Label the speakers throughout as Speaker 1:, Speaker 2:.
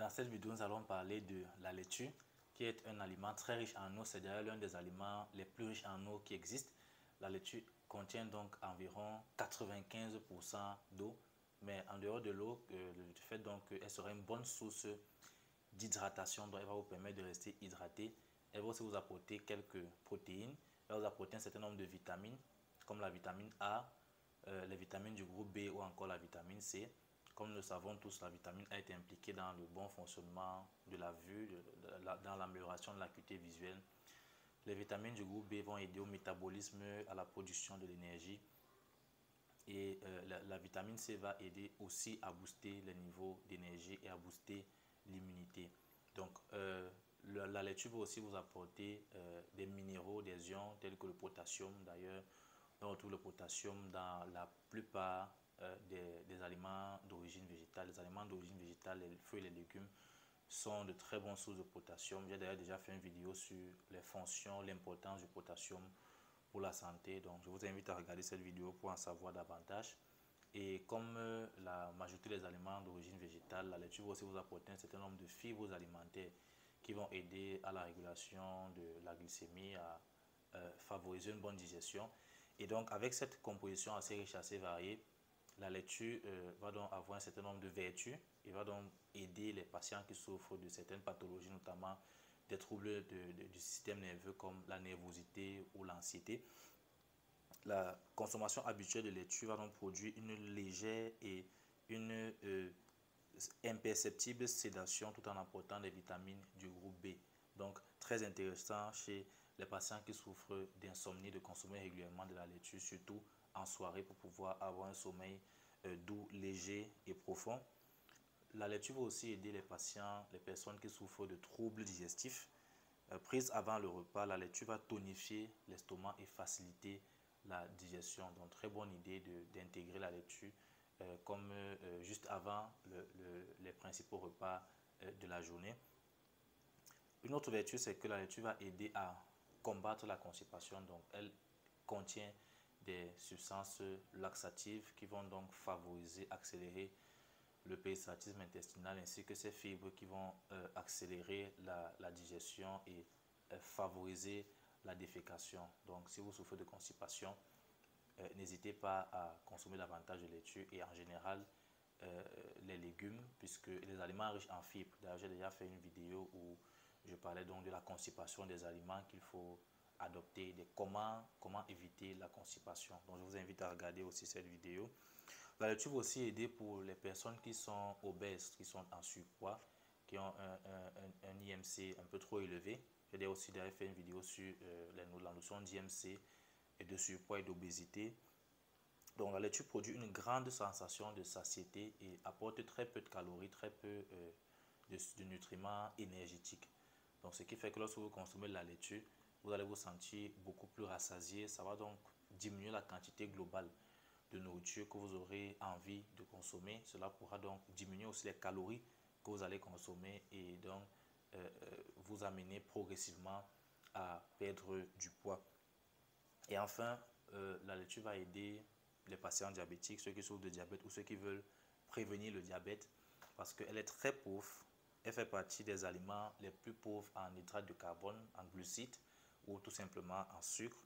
Speaker 1: Dans cette vidéo, nous allons parler de la laitue, qui est un aliment très riche en eau. C'est d'ailleurs l'un des aliments les plus riches en eau qui existent. La laitue contient donc environ 95% d'eau, mais en dehors de l'eau, le fait donc qu'elle sera une bonne source d'hydratation, donc elle va vous permettre de rester hydraté. Elle va aussi vous apporter quelques protéines, elle va vous apporter un certain nombre de vitamines, comme la vitamine A, les vitamines du groupe B ou encore la vitamine C. Comme nous le savons tous, la vitamine A est impliquée dans le bon fonctionnement de la vue, dans l'amélioration de l'acuité visuelle. Les vitamines du groupe B vont aider au métabolisme, à la production de l'énergie. Et la vitamine C va aider aussi à booster les niveaux d'énergie et à booster l'immunité. Donc, la laitue va aussi vous apporter des minéraux, des ions tels que le potassium. D'ailleurs, on retrouve le potassium dans la plupart des aliments d'origine végétale. Les aliments d'origine végétale, les fruits et les légumes sont de très bonnes sources de potassium. J'ai d'ailleurs déjà fait une vidéo sur les fonctions, l'importance du potassium pour la santé. Donc, je vous invite à regarder cette vidéo pour en savoir davantage. Et comme la majorité des aliments d'origine végétale, la laitue va aussi vous apporter un certain nombre de fibres alimentaires qui vont aider à la régulation de la glycémie, à favoriser une bonne digestion. Et donc, avec cette composition assez riche, assez variée, la laitue va donc avoir un certain nombre de vertus et va donc aider les patients qui souffrent de certaines pathologies, notamment des troubles du système nerveux comme la nervosité ou l'anxiété. La consommation habituelle de laitue va donc produire une légère et une imperceptible sédation tout en apportant des vitamines du groupe B. Donc, très intéressant chez les patients qui souffrent d'insomnie de consommer régulièrement de la laitue, surtout en soirée pour pouvoir avoir un sommeil doux, léger et profond. La laitue va aussi aider les patients, les personnes qui souffrent de troubles digestifs. Prise avant le repas, la laitue va tonifier l'estomac et faciliter la digestion. Donc, très bonne idée d'intégrer la laitue comme juste avant les principaux repas de la journée. Une autre vertu, c'est que la laitue va aider à combattre la constipation. Donc, elle contient des substances laxatives qui vont donc favoriser, accélérer le péristaltisme intestinal ainsi que ces fibres qui vont accélérer la digestion et favoriser la défécation. Donc, si vous souffrez de constipation, n'hésitez pas à consommer davantage de laitue et en général les légumes, puisque les aliments riches en fibres. D'ailleurs, j'ai déjà fait une vidéo où je parlais donc de la constipation des aliments qu'il faut adopter, de comment éviter la constipation. Donc, je vous invite à regarder aussi cette vidéo. La laitue va aussi aider pour les personnes qui sont obèses, qui sont en surpoids, qui ont un IMC un peu trop élevé. J'ai aussi d'ailleurs fait une vidéo sur la notion d'IMC et de surpoids et d'obésité. Donc, la laitue produit une grande sensation de satiété et apporte très peu de calories, très peu de nutriments énergétiques. Donc, ce qui fait que lorsque vous consommez de la laitue, vous allez vous sentir beaucoup plus rassasié. Ça va donc diminuer la quantité globale de nourriture que vous aurez envie de consommer. Cela pourra donc diminuer aussi les calories que vous allez consommer et donc vous amener progressivement à perdre du poids. Et enfin, la laitue va aider les patients diabétiques, ceux qui souffrent de diabète ou ceux qui veulent prévenir le diabète parce qu'elle est très pauvre. Elle fait partie des aliments les plus pauvres en hydrates de carbone, en glucides ou tout simplement en sucre.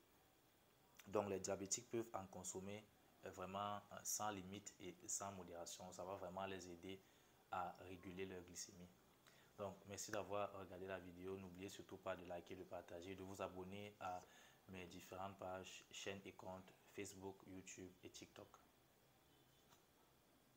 Speaker 1: Donc les diabétiques peuvent en consommer vraiment sans limite et sans modération. Ça va vraiment les aider à réguler leur glycémie. Donc merci d'avoir regardé la vidéo. N'oubliez surtout pas de liker, de partager, de vous abonner à mes différentes pages, chaînes et comptes Facebook, YouTube et TikTok.